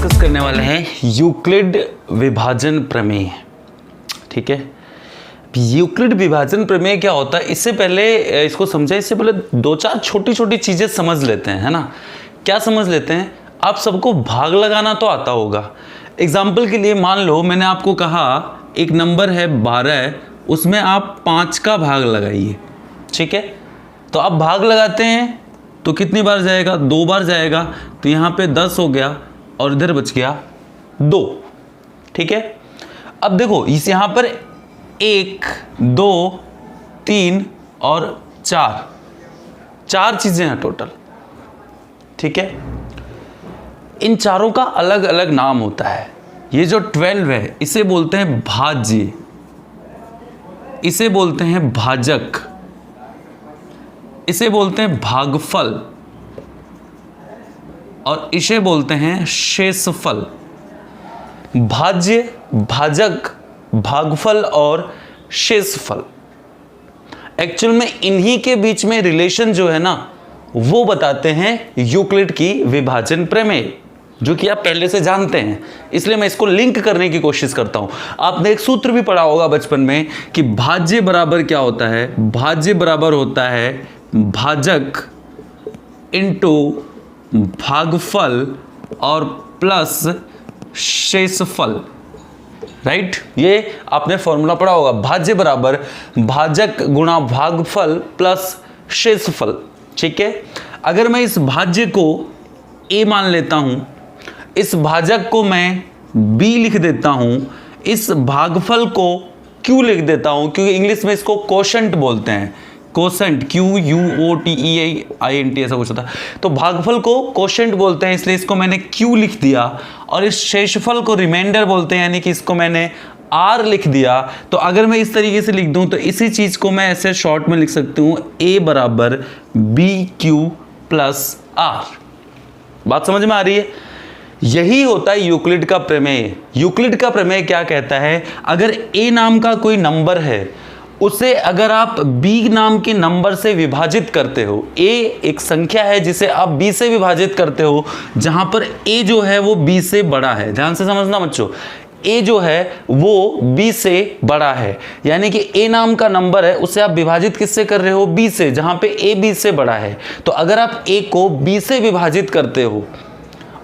Discuss करने वाले हैं यूक्लिड विभाजन प्रमेय। ठीक है, यूक्लिड विभाजन प्रमेय क्या होता है, इससे पहले इसको समझें, इससे पहले दो चार छोटी छोटी चीज़ें समझ लेते हैं, है ना। क्या समझ लेते हैं, आप सबको भाग लगाना तो आता होगा। एग्जाम्पल के लिए मान लो मैंने आपको कहा एक नंबर है 12, उसमें आप 5 का भाग लगाइए। ठीक है, तो आप भाग लगाते हैं तो कितनी बार जाएगा, 2 बार जाएगा, तो यहाँ पे 10 हो गया और इधर बच गया 2। ठीक है, अब देखो इस यहाँ पर 1, 2, 3 और 4 चीजें हैं टोटल। ठीक है, इन चारों का अलग अलग नाम होता है। ये जो 12 है इसे बोलते हैं भाज्य, इसे बोलते हैं भाजक, इसे बोलते हैं भागफल और इसे बोलते हैं शेषफल। भाज्य, भाजक, भागफल और शेषफल, एक्चुअल में इन्हीं के बीच में रिलेशन जो है ना वो बताते हैं यूक्लिड की विभाजन प्रमेय, जो कि आप पहले से जानते हैं, इसलिए मैं इसको लिंक करने की कोशिश करता हूं। आपने एक सूत्र भी पढ़ा होगा बचपन में कि भाज्य बराबर क्या होता है, भाज्य बराबर होता है भाजक इंटू भागफल और प्लस शेषफल। राइट, ये आपने फॉर्मूला पढ़ा होगा, भाज्य बराबर भाजक गुणा भागफल प्लस शेषफल। ठीक है, अगर मैं इस भाज्य को a मान लेता हूं, इस भाजक को मैं b लिख देता हूं, इस भागफल को q लिख देता हूं, क्योंकि इंग्लिश में इसको कोशेंट बोलते हैं, कोसेंट, QUOTEINT ऐसा कुछ होता है, तो भागफल को कोशेंट बोलते हैं, इसलिए इसको मैंने Q लिख दिया, और इस शेषफल को रिमाइंडर बोलते हैं, यानी कि इसको मैंने R लिख दिया। तो अगर मैं इस तरीके से लिख दूं तो इसी चीज को मैं ऐसे शॉर्ट में लिख सकती हूं, A बराबर BQ प्लस R। बात समझ में आ रही है? यही होता है यूक्लिड का प्रमेय। यूक्लिड का प्रमेय क्या कहता है, अगर A नाम का कोई नंबर है, उसे अगर आप b नाम के नंबर से विभाजित करते हो, a एक संख्या है जिसे आप b से विभाजित करते हो, जहां पर a जो है वो b से बड़ा है। ध्यान से समझना बच्चों, a जो है वो b से बड़ा है, यानी कि a नाम का नंबर है, उसे आप विभाजित किससे कर रहे हो, b से, जहां पे a b से बड़ा है। तो अगर आप a को b से विभाजित करते हो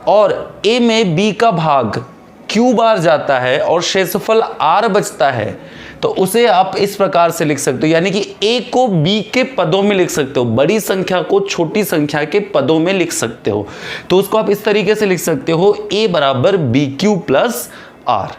और a में b का भाग q बार जाता है और शेषफल r बचता है, तो उसे आप इस प्रकार से लिख सकते हो, यानी कि a को b के पदों में लिख सकते हो, बड़ी संख्या को छोटी संख्या के पदों में लिख सकते हो। तो उसको आप इस तरीके से लिख सकते हो, a बराबर BQ प्लस R।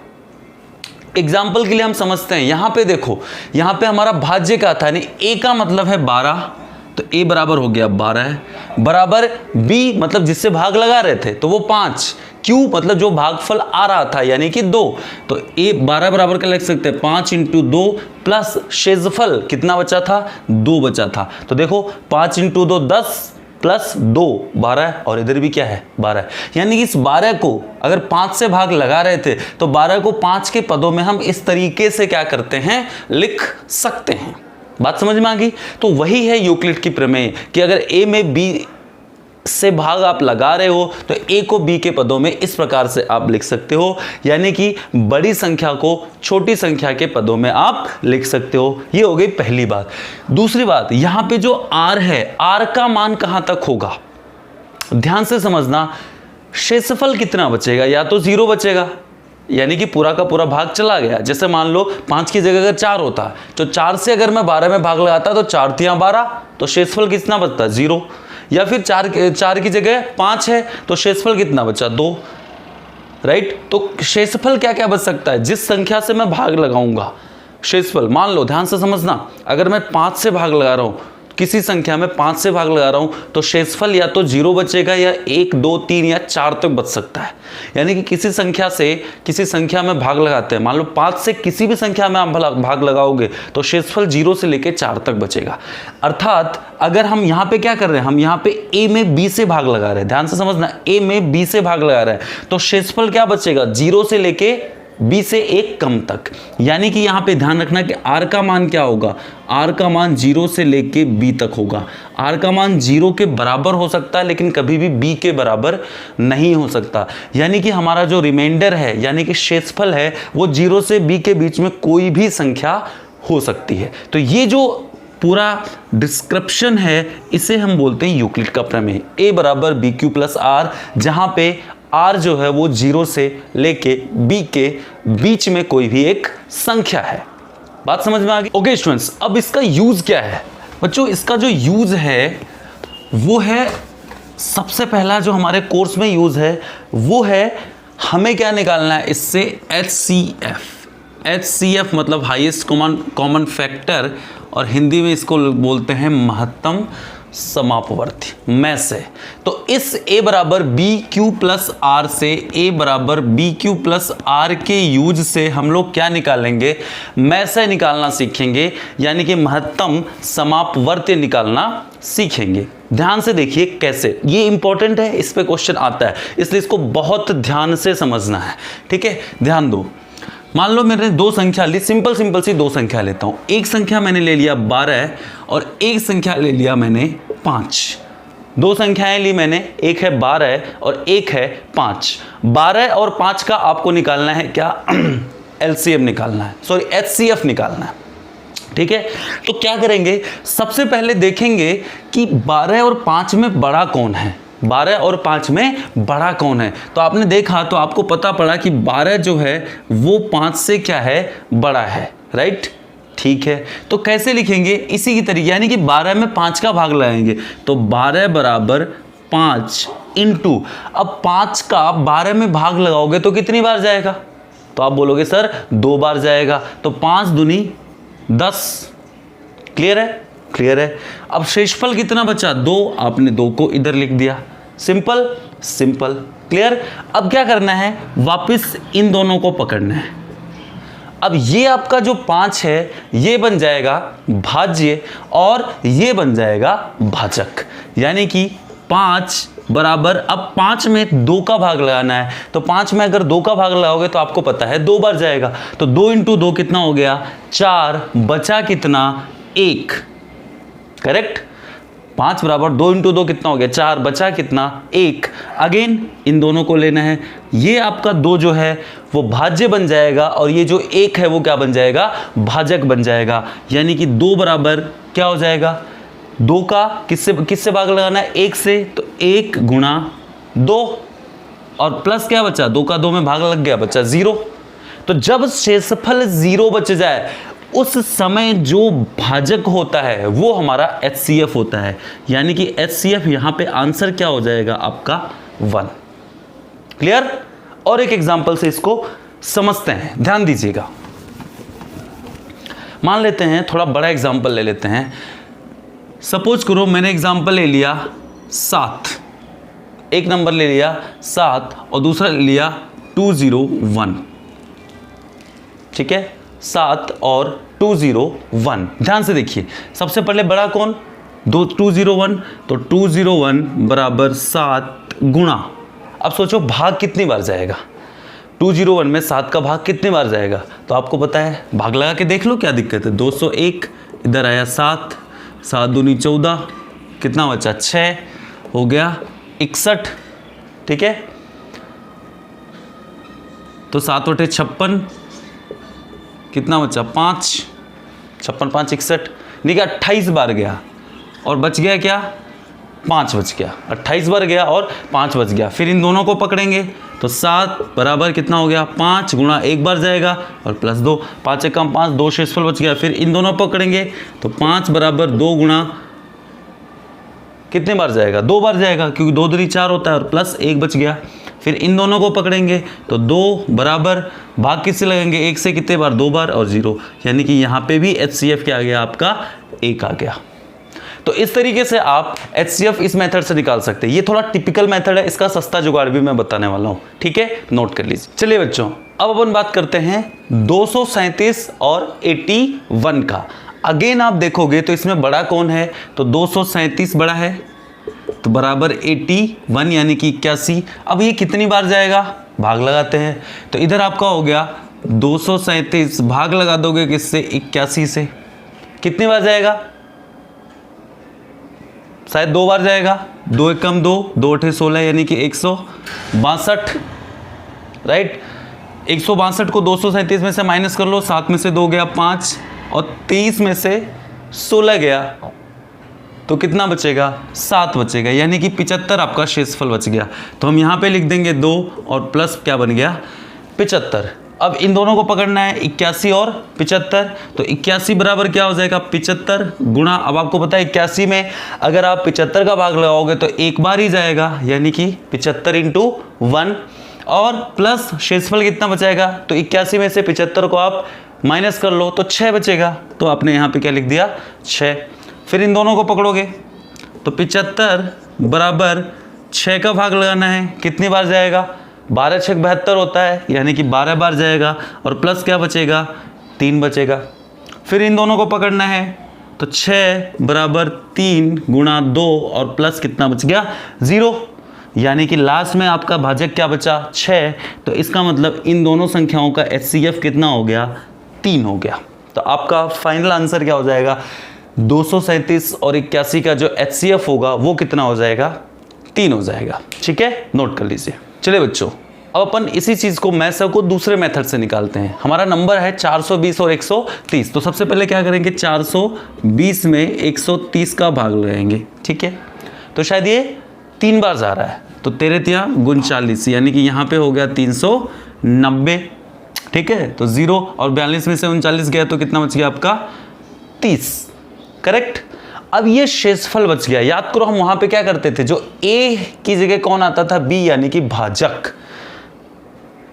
एग्जाम्पल के लिए हम समझते हैं, यहां पे देखो, यहां पे हमारा भाज्य का था, यानी a का मतलब है 12, तो a बराबर हो गया 12 बराबर b मतलब जिससे भाग लगा रहे थे तो वो 5, q मतलब जो भागफल आ रहा था यानी कि 2, तो a 12 बराबर का लिख सकते हैं 5 इंटू 2 प्लस शेषफल कितना बचा था, 2 बचा था। तो देखो 5 इंटू 2 10 प्लस 2 12, और इधर भी क्या है 12, यानी कि इस 12 को अगर 5 से भाग लगा रहे थे तो 12 को 5 के पदों में हम इस तरीके से क्या करते हैं, लिख सकते हैं। बात समझ में आ गई? तो वही है यूक्लिड की प्रमेय कि अगर a में b से भाग आप लगा रहे हो तो a को b के पदों में इस प्रकार से आप लिख सकते हो, यानी कि बड़ी संख्या को छोटी संख्या के पदों में आप लिख सकते हो। ये हो गई पहली बात। दूसरी बात, यहां पे जो r है, r का मान कहां तक होगा, ध्यान से समझना। शेषफल कितना बचेगा, या तो 0 बचेगा, यानी कि पूरा का पूरा भाग चला गया। जैसे मान लो 5 की जगह अगर 4 होता तो 4 से अगर मैं 12 में भाग लगाता तो 4 तियां 12, तो शेषफल कितना बचता, 0। या फिर 4 की जगह 5 है तो शेषफल कितना बचा, 2। राइट, तो शेषफल क्या क्या बच सकता है, जिस संख्या से मैं भाग लगाऊंगा शेषफल। मान लो, ध्यान से समझना, अगर मैं 5 से भाग लगा रहा हूं, किसी संख्या में 5 से भाग लगा रहा हूं, तो शेषफल या तो 0 बचेगा या 1, 2, 3 या 4 तक बच सकता है। यानी कि किसी संख्या से किसी संख्या में भाग लगाते हैं, मान लो 5 से किसी भी संख्या में आप भाग लगाओगे तो शेषफल 0 से लेकर 4 तक बचेगा। अर्थात अगर हम यहाँ पे क्या कर रहे हैं, हम यहाँ पे a में b से भाग लगा रहे हैं, ध्यान से समझना, a में b से भाग लगा रहे हैं, तो शेषफल क्या बचेगा, 0 से लेके बी से एक कम तक। यानी कि यहाँ पे ध्यान रखना कि आर का मान क्या होगा, आर का मान 0 से लेके बी तक होगा। आर का मान 0 के बराबर हो सकता है लेकिन कभी भी बी के बराबर नहीं हो सकता। यानी कि हमारा जो रिमाइंडर है यानी कि शेषफल है वो 0 से बी के बीच में कोई भी संख्या हो सकती है। तो ये जो पूरा डिस्क्रिप्शन है इसे हम बोलते हैं यूक्लिड का प्रमेय, ए बराबर बी क्यू प्लस आर, जहां पे आर जो है वो 0 से लेके बी के बीच में कोई भी एक संख्या है। बात समझ में आ गई? ओके स्टूडेंट्स, अब इसका यूज क्या है बच्चों? इसका जो यूज है वो है, सबसे पहला जो हमारे कोर्स में यूज है वो है हमें क्या निकालना है इससे, HCF। HCF मतलब हाईएस्ट कॉमन फैक्टर, और हिंदी में इसको बोलते हैं महत्तम समापवर्ती में से। तो इस a बराबर बी क्यू प्लस आर से a बराबर बी क्यू प्लस आर के यूज से हम लोग क्या निकालेंगे, में से निकालना सीखेंगे, यानी कि महत्तम समापवर्ती निकालना सीखेंगे। ध्यान से देखिए कैसे, ये इंपॉर्टेंट है, इस पे क्वेश्चन आता है इसलिए इसको बहुत ध्यान से समझना है। ठीक है, ध्यान दो। मान लो मैंने दो संख्या ली, सिंपल सी दो संख्या लेता हूं। एक संख्या मैंने ले लिया 12 और एक संख्या ले लिया मैंने 5। दो संख्याएं ली मैंने, एक है 12 और एक है 5। 12 और 5 का आपको निकालना है क्या, LCM निकालना है, सॉरी HCF निकालना है। ठीक है, तो क्या करेंगे, सबसे पहले देखेंगे कि 12 और 5 में बड़ा कौन है, 12 और 5 में बड़ा कौन है। तो आपने देखा तो आपको पता पड़ा कि 12 जो है वो 5 से क्या है, बड़ा है, राइट। ठीक है, तो कैसे लिखेंगे, इसी की तरीके, यानी कि 12 में 5 का भाग लगाएंगे तो 12 बराबर 5 इंटू, अब 5 का 12 में भाग लगाओगे तो कितनी बार जाएगा, तो आप बोलोगे सर 2 बार जाएगा, तो 5 दूनी 10। क्लियर है? क्लियर है। अब शेषफल कितना बचा, 2, आपने 2 को इधर लिख दिया, सिंपल सिंपल। क्लियर। अब क्या करना है, वापस इन दोनों को पकड़ना है। अब ये आपका जो 5 है ये बन जाएगा भाज्य और ये बन जाएगा भाजक, यानी कि 5 बराबर, अब 5 में 2 का भाग लगाना है, तो 5 में अगर 2 का भाग लगाओगे तो आपको पता है 2 बार जाएगा, तो 2 इंटू 2 कितना हो गया, 4, बचा कितना, 1। करेक्ट। 5 बराबर 2 इंटू 2 कितना हो गया, 4, बचा कितना, 1। अगेन इन दोनों को लेना है, ये आपका 2 जो है वो भाज्य बन जाएगा और ये जो 1 है वो क्या बन जाएगा, भाजक बन जाएगा। यानी कि 2 बराबर क्या हो जाएगा, 2 का किससे भाग लगाना है, 1 से, तो 1 गुणा 2 और प्लस क्या बचा, 2 का 2 में भाग लग गया, बचा 0। तो जब शेषफल 0 बच जाए उस समय जो भाजक होता है वो हमारा HCF होता है, यानी कि HCF यहां पे आंसर क्या हो जाएगा आपका 1। क्लियर। और एक एग्जांपल से इसको समझते हैं, ध्यान दीजिएगा। मान लेते हैं, थोड़ा बड़ा एग्जांपल ले लेते हैं। सपोज करो मैंने एग्जांपल ले लिया 7, एक नंबर ले लिया 7 और दूसरा ले लिया 201। ठीक है, 7 और 201। ध्यान से देखिए, सबसे पहले बड़ा कौन, 201, तो 201 बराबर 7 गुणा, अब सोचो भाग कितनी बार जाएगा, 201 में 7 का भाग कितनी बार जाएगा, तो आपको पता है, भाग लगा के देख लो क्या दिक्कत है। 201 इधर आया 7, 7 दूनी 14, कितना बचा 6, हो गया 61। ठीक है, तो 7 बटे 56, कितना बचा 5, 56 5 61, नहीं क्या 28 बार गया और बच गया क्या, 5 बच गया, 28 बार गया और 5 बच गया। फिर इन दोनों को पकड़ेंगे तो 7 बराबर कितना हो गया, 5 गुणा 1 बार जाएगा और प्लस 2, 5 एकम 5, 2 शेषफल बच गया। फिर इन दोनों पकड़ेंगे तो 5 बराबर 2 गुणा कितने बार जाएगा, 2 बार जाएगा, क्योंकि 2 दूनी 4 होता है और प्लस 1 बच गया। फिर इन दोनों को पकड़ेंगे तो 2 बराबर, भाग किससे लगेंगे, 1 से कितने बार, 2 बार और 0, यानी कि यहाँ पे भी HCF क्या आ गया आपका, 1 आ गया। तो इस तरीके से आप HCF इस मेथड से निकाल सकते हैं। ये थोड़ा टिपिकल मेथड है, इसका सस्ता जुगाड़ भी मैं बताने वाला हूँ। ठीक है, नोट कर लीजिए। चलिए बच्चों, अब अपन बात करते हैं 237 और 81 का। अगेन आप देखोगे तो इसमें बड़ा कौन है, तो 237 बड़ा है, तो बराबर 81 यानी कि 81। अब ये कितनी बार जाएगा, भाग लगाते हैं, तो इधर आपका हो गया 237 भाग लगा दोगे किससे? 81 से। कितनी बार जाएगा? शायद 2 बार जाएगा। 2 एकम 2, 2 अठे 16 यानी कि 162, राइट। 162 को 237 में से माइनस कर लो, 7 में से 2 गया 5 और 23 में से 16 गया तो कितना बचेगा? 7 बचेगा, यानी कि 75 आपका शेषफल बच गया। तो हम यहाँ पे लिख देंगे 2 और प्लस क्या बन गया? 75। अब इन दोनों को पकड़ना है, 81 और 75। तो 81 बराबर क्या हो जाएगा? 75 गुणा, अब आपको पता है 81 में अगर आप 75 का भाग लगाओगे तो एक बार ही जाएगा, यानी कि 75 × 1 और प्लस शेषफल कितना बचाएगा? तो 81 में से 75 को आप माइनस कर लो तो 6 बचेगा। तो आपने यहाँ पे क्या लिख दिया? 6। फिर इन दोनों को पकड़ोगे तो 75 बराबर 6 का भाग लगाना है, कितनी बार जाएगा? 12 6 72 होता है, यानी कि 12 बार जाएगा और प्लस क्या बचेगा? 3 बचेगा। फिर इन दोनों को पकड़ना है तो 6 बराबर 3 गुणा 2 और प्लस कितना बच गया? 0, यानी कि लास्ट में आपका भाजक क्या बचा? 6। तो इसका मतलब इन दोनों संख्याओं का HCF कितना हो गया? 3 हो गया। तो आपका फाइनल आंसर क्या हो जाएगा? 237 और 81 का जो HCF होगा वो कितना हो जाएगा? 3 हो जाएगा। ठीक है, नोट कर लीजिए। चलिए बच्चों, अब अपन इसी चीज को मैथ्स को दूसरे मेथड से निकालते हैं। हमारा नंबर है 420 और 130। तो सबसे पहले क्या करेंगे? 420 में 130 का भाग लगाएंगे। ठीक है, तो शायद ये 3 बार जा रहा है, तो 13 39, यानी कि यहाँ पे हो गया 390। ठीक है, तो 0 और 42 में से 39 गया तो कितना बच गया आपका? 30। करेक्ट। अब ये शेषफल बच गया। याद करो हम वहां पे क्या करते थे, जो A की जगह कौन आता था? B, यानी कि भाजक,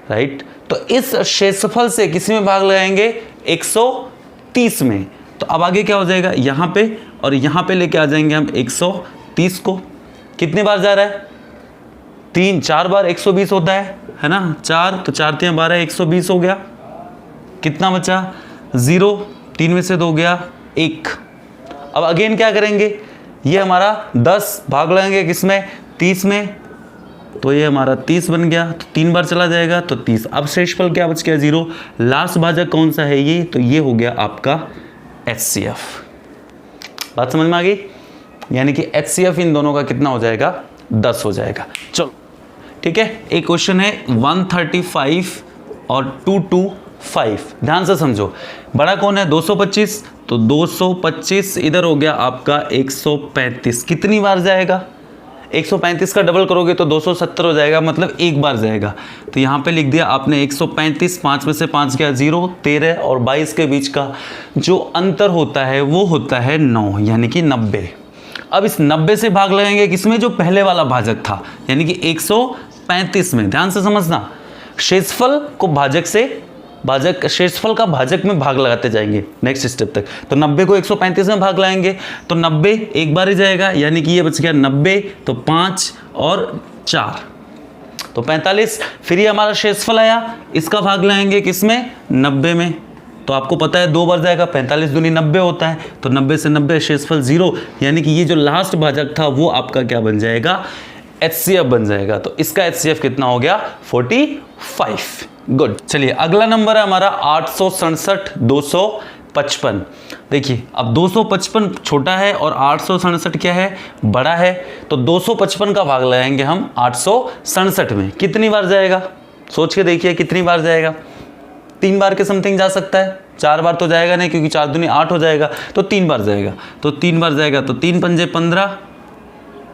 राइट। तो इस शेषफल से किसी में भाग लगाएंगे? 130 में। तो अब आगे क्या हो जाएगा? यहाँ पे और यहाँ पे लेके आ जाएंगे हम 130 को। कितनी बार जा रहा है? 4 बार 120 होता है ना? 4, तो 4 3 12, 120 हो गया। कितना बचा? 0, 3 में से 2 गया 1। अब अगेन क्या करेंगे? ये हमारा 10 भाग लगाएंगे किसमें? 30 में। तो ये हमारा 30 बन गया, तो 3 बार चला जाएगा तो 30। अब शेषफल क्या बच गया? 0। लास्ट भाजक कौन सा है? ये। तो ये हो गया आपका HCF। बात समझ में आ गई? यानी कि HCF इन दोनों का कितना हो जाएगा? 10 हो जाएगा। चलो ठीक है, एक क्वेश्चन है 135 और 225। ध्यान से समझो, बड़ा कौन है? 225। तो 225 इधर हो गया आपका 135। कितनी बार जाएगा? 135 का डबल करोगे तो 270 हो जाएगा, मतलब एक बार जाएगा। तो यहाँ पे लिख दिया आपने 135। 5 में से 5 गया 0। 13 और 22 के बीच का जो अंतर होता है वो होता है 9, यानी कि 90। अब इस 90 से भाग लगाएंगे किसमें? जो पहले वाला भाजक था, यानी कि 135 में। ध्यान से समझना, शेषफल को भाजक से शेषफल का भाजक में भाग लगाते जाएंगे नेक्स्ट स्टेप तक। तो 90 को 135 में भाग लाएंगे तो 90 एक बार ही जाएगा, यानी कि ये बच गया 90। तो 5 और 4 तो 45। फिर ये हमारा शेषफल आया, इसका भाग लाएंगे किसमें? 90 में। तो आपको पता है 2 बार जाएगा, 45 दूनी 90 होता है। तो 90 से 90 शेषफल 0, यानी कि ये जो लास्ट भाजक था वो आपका क्या बन जाएगा? HCF बन जाएगा। तो इसका HCF कितना हो गया? 45। गुड। चलिए अगला नंबर है हमारा 867 255। देखिए अब 255 छोटा है और 867 क्या है? बड़ा है। तो 255 का भाग लगाएंगे हम 867 में। कितनी बार जाएगा? सोच के देखिए कितनी बार जाएगा। 3 बार के समथिंग जा सकता है, 4 बार तो जाएगा नहीं, क्योंककि 4 दूनी 8 हो जाएगा। तो 3 बार जाएगा। तो 3 बार जाएगा तो 3 पंजे 15,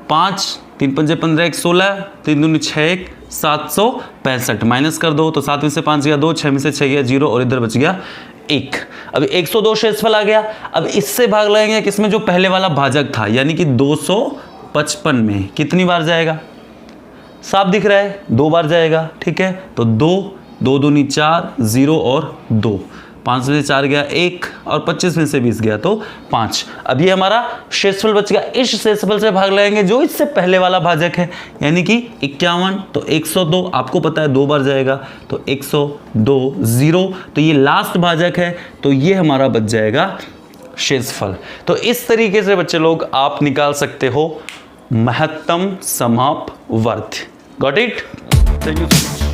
5 3 पंजे 15, 1 16, 3 दूनी 6, 1 765। माइनस कर दो तो 7 में से 5 गया 2, 6 में से 6 गया 0 और इधर बच गया 1। अब 102 शेषफल आ गया। अब इससे भाग लगाएंगे किसमें? जो पहले वाला भाजक था, यानी कि 255 में। कितनी बार जाएगा? साफ दिख रहा है, 2 बार जाएगा। ठीक है, तो 2 दूनी 4, 0 और 2। 5 में से 4 गया 1 और 25 में से 20 गया तो 5। अब ये हमारा शेषफल बच गया। इस शेषफल से भाग लगाएंगे जो इससे पहले वाला भाजक है, यानी कि 51। तो 102 आपको पता है 2 बार जाएगा, तो 102 0। तो ये लास्ट भाजक है, तो ये हमारा बच जाएगा शेषफल। तो इस तरीके से बच्चे लोग आप निकाल सकते हो महत्तम समापवर्त। Got it? Thank you so much.